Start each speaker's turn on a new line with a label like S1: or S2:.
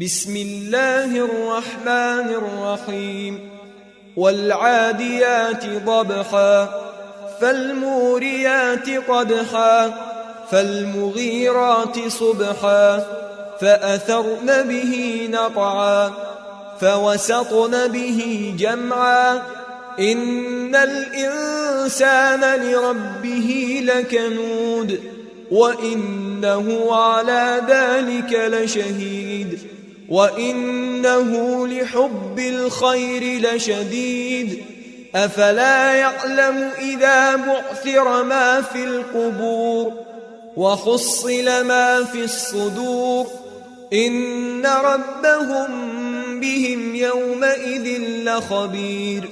S1: بسم الله الرحمن الرحيم والعاديات ضبحا فالموريات قدحا فالمغيرات صبحا فأثرن به نقعا فوسطن به جمعا إن الإنسان لربه لكنود وإنه على ذلك لشهيد وإنه لحب الخير لشديد أفلا يعلم إذا بعثر ما في القبور وحصل ما في الصدور إن ربهم بهم يومئذ لخبير